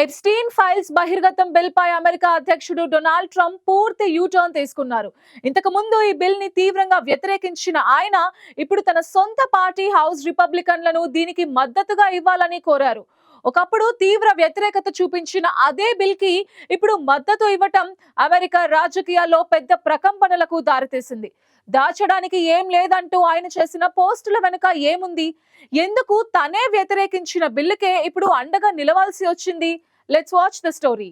Epstein files బహిర్గతం bill పై America అధ్యక్షుడు Donald Trump పూర్తి యూటర్న్ తీసుకున్నారు. ఇంతకు ముందు ఈ బిల్ ని తీవ్రంగా వ్యతిరేకించిన ఆయన ఇప్పుడు తన సొంత పార్టీ హౌస్ రిపబ్లికన్లను దీనికి మద్దతుగా ఇవ్వాలని కోరారు. ఒకప్పుడు తీవ్ర వ్యతిరేకత చూపించిన అదే బిల్ కి ఇప్పుడు మద్దతు ఇవ్వటం అమెరికా రాజకీయాల్లో పెద్ద ప్రకంపనలకు దారితీసింది. దాచడానికి ఏం లేదంటూ ఆయన చేసిన పోస్టుల వెనుక ఏముంది? ఎందుకు తనే వ్యతిరేకించిన బిల్లుకే ఇప్పుడు అండగా నిలవాల్సి వచ్చింది? Let's watch the story.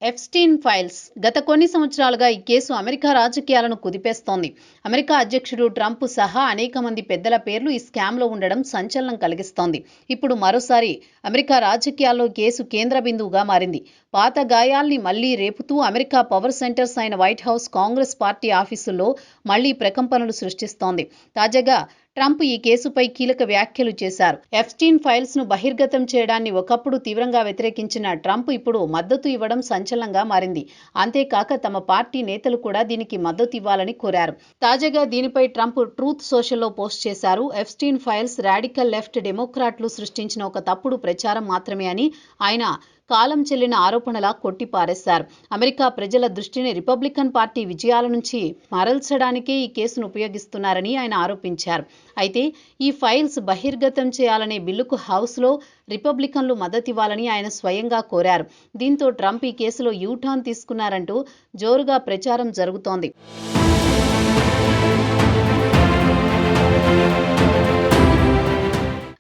Epstein files గత కొన్ని సంవత్సరాలుగా ఈ కేసు అమెరికా రాజకీయాలను కుదిపేస్తోంది. అమెరికా అధ్యక్షుడు ట్రంప్ సహా అనేక మంది పెద్దల పేర్లు ఈ స్కామ్లో ఉండడం సంచలనం కలిగిస్తోంది. ఇప్పుడు మరోసారి అమెరికా రాజకీయాల్లో కేసు కేంద్ర బిందువుగా మారింది. పాత గాయాల్ని మళ్లీ రేపుతూ అమెరికా పవర్ సెంటర్స్ అయిన వైట్ హౌస్, కాంగ్రెస్ పార్టీ ఆఫీసుల్లో మళ్లీ ప్రకంపనలు సృష్టిస్తోంది. తాజాగా ట్రంప్ ఈ కేసుపై కీలక వ్యాఖ్యలు చేశారు. ఎప్స్టీన్ ఫైల్స్ ను బహిర్గతం చేయడాన్ని ఒకప్పుడు తీవ్రంగా వ్యతిరేకించిన ట్రంప్ ఇప్పుడు మద్దతు ఇవ్వడం సంచలనంగా మారింది. అంతేకాక తమ పార్టీ నేతలు కూడా దీనికి మద్దతు ఇవ్వాలని కోరారు. తాజాగా దీనిపై ట్రంప్ ట్రూత్ సోషల్లో పోస్ట్ చేశారు. ఎప్స్టీన్ ఫైల్స్ రాడికల్ లెఫ్ట్ డెమోక్రాట్లు సృష్టించిన ఒక తప్పుడు ప్రచారం మాత్రమే అని ఆయన కాలం చెల్లిన ఆరోపణలా కొట్టిపారేశారు. అమెరికా ప్రజల దృష్టిని రిపబ్లికన్ పార్టీ విజయాల నుంచి మరల్చడానికే ఈ కేసును ఉపయోగిస్తున్నారని ఆయన ఆరోపించారు. అయితే ఈ ఫైల్స్ బహిర్గతం చేయాలనే బిల్లుకు హౌస్లో రిపబ్లికన్లు మద్దతివ్వాలని ఆయన స్వయంగా కోరారు. దీంతో ట్రంప్ ఈ కేసులో యూటర్న్ తీసుకున్నారంటూ జోరుగా ప్రచారం జరుగుతోంది.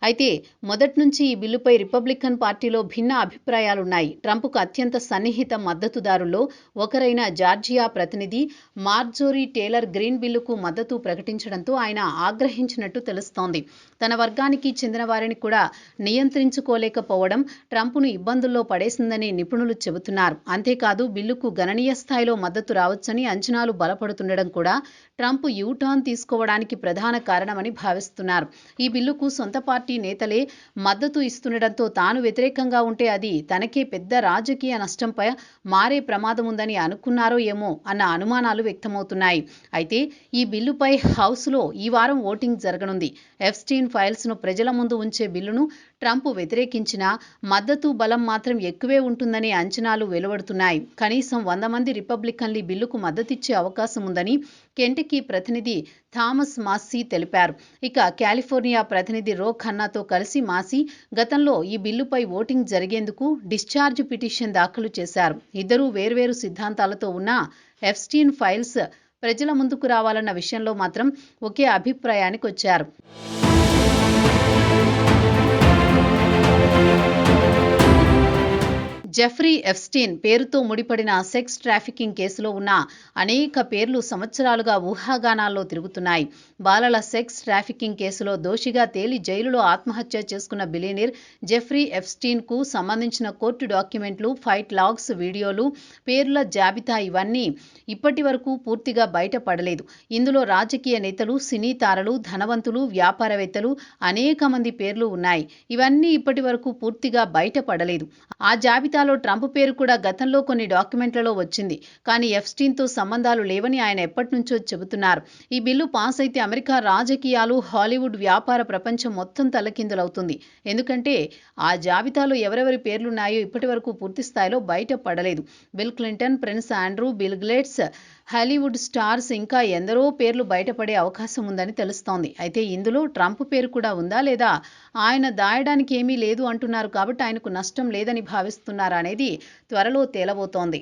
అయితే మొదటి నుంచి ఈ బిల్లుపై రిపబ్లికన్ పార్టీలో భిన్న అభిప్రాయాలున్నాయి. ట్రంప్కు అత్యంత సన్నిహిత మద్దతుదారుల్లో ఒకరైన జార్జియా ప్రతినిధి మార్జోరీ టేలర్ గ్రీన్ బిల్లుకు మద్దతు ప్రకటించడంతో ఆయన ఆగ్రహించినట్టు తెలుస్తోంది. తన వర్గానికి చెందిన వారిని కూడా నియంత్రించుకోలేకపోవడం ట్రంప్ను ఇబ్బందుల్లో పడేసిందని నిపుణులు చెబుతున్నారు. అంతేకాదు బిల్లుకు గణనీయ స్థాయిలో మద్దతు రావచ్చని అంచనాలు బలపడుతుండడం కూడా ట్రంప్ యూటర్న్ తీసుకోవడానికి ప్రధాన కారణమని భావిస్తున్నారు. ఈ బిల్లుకు సొంత పార్టీ నేతలే మద్దతు ఇస్తుండటంతో తాను వ్యతిరేకంగా ఉంటే అది తనకే పెద్ద రాజకీయ నష్టంపై మారే ప్రమాదం ఉందని అనుకున్నారో ఏమో అన్న అనుమానాలు వ్యక్తమవుతున్నాయి. అయితే ఈ బిల్లుపై హౌస్లో ఈ వారం ఓటింగ్ జరగనుంది. ఎప్స్టీన్ ఫైల్స్ను ప్రజల ముందు ఉంచే బిల్లును ట్రంప్ వ్యతిరేకించినా మద్దతు బలం మాత్రం ఎక్కువే ఉంటుందనే అంచనాలు వెలువడుతున్నాయి. కనీసం 100 మంది రిపబ్లికన్లు బిల్లుకు మద్దతిచ్చే అవకాశం ఉందని కెంటకీ ప్రతినిధి థామస్ మాస్సీ తెలిపారు. ఇక కాలిఫోర్నియా ప్రతినిధి రో ఖన్నాతో కలిసి మాస్సీ గతంలో ఈ బిల్లుపై ఓటింగ్ జరిగేందుకు డిశ్చార్జ్ పిటిషన్ దాఖలు చేశారు. ఇద్దరూ వేర్వేరు సిద్ధాంతాలతో ఉన్న ఎప్స్టీన్ ఫైల్స్ ప్రజల ముందుకు రావాలన్న విషయంలో మాత్రం ఒకే అభిప్రాయానికి వచ్చారు. జెఫ్రీ ఎప్స్టీన్ పేరుతో ముడిపడిన సెక్స్ ట్రాఫికింగ్ కేసులో ఉన్న అనేక పేర్లు సంవత్సరాలుగా ఊహాగానాల్లో తిరుగుతున్నాయి. బాలల సెక్స్ ట్రాఫికింగ్ కేసులో దోషిగా తేలి జైలులో ఆత్మహత్య చేసుకున్న బిలియనీర్ జెఫ్రీ ఎప్స్టీన్కు సంబంధించిన కోర్టు డాక్యుమెంట్లు, ఫైట్ లాగ్స్, వీడియోలు, పేర్ల జాబితా ఇవన్నీ ఇప్పటి వరకు పూర్తిగా బయటపడలేదు. ఇందులో రాజకీయ నేతలు, సినీ తారలు, ధనవంతులు, వ్యాపారవేత్తలు అనేక మంది పేర్లు ఉన్నాయి. ఇవన్నీ ఇప్పటి వరకు పూర్తిగా బయటపడలేదు. ఆ జాబితాలో ట్రంప్ పేరు కూడా గతంలో కొన్ని డాక్యుమెంట్లలో వచ్చింది. కానీ ఎప్స్టీన్తో సంబంధాలు లేవని ఆయన ఎప్పటినుంచో చెబుతున్నారు. ఈ బిల్లు పాస్ అయితే అమెరికా రాజకీయాలు, హాలీవుడ్ వ్యాపార ప్రపంచం మొత్తం తలకిందులవుతుంది. ఎందుకంటే ఆ జాబితాలో ఎవరెవరి పేర్లున్నాయో ఇప్పటి వరకు పూర్తి స్థాయిలో బయటపడలేదు. Bill Clinton, Prince Andrew, Bill Gates, Hollywood stars ఇంకా ఎందరో పేర్లు బయటపడే అవకాశం ఉందని తెలుస్తోంది. అయితే ఇందులో ట్రంప్ పేరు కూడా ఉందా లేదా? ఆయన దాయడానికి ఏమీ లేదు అంటున్నారు కాబట్టి ఆయనకు నష్టం లేదని భావిస్తున్నారా అనేది త్వరలో తేలబోతోంది.